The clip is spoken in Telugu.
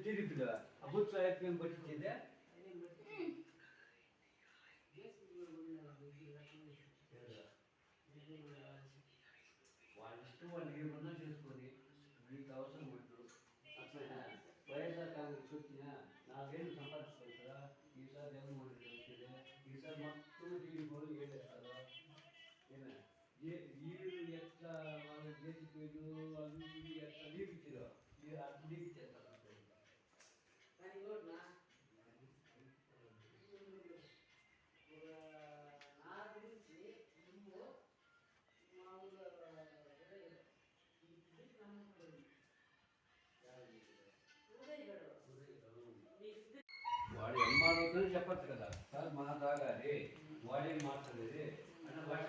తిరిపిదా అబుత్ సాయత్ మేము పట్టించేదే వాళ్ళ ఇష్టం వాళ్ళు ఏమన్నా చేసుకొని మీకు అవసరం పట్టు అట్లా వైఎస్ఆర్ కాంగ్రెస్ వచ్చినా 4 ఏళ్ళు సంపాదిస్తారు కదా ఈసారి జగన్మోహన్ రెడ్డి వచ్చేదే ఈసారి మొత్తం టీడీపీ ఏడేస్తారు ఏమే వీళ్ళు ఎట్లా వాళ్ళ చేసిపోయారు వాళ్ళు ఎట్లా నీపించారు అట్లా నీపించేస్తారు నా గురించి నువ్వు మామూలుగా వాడు ఎంఆర్ఓతో చెప్పచ్చు కదా సార్ మా తాగాలి వాడేం మాట్లాడేది అన్న భాష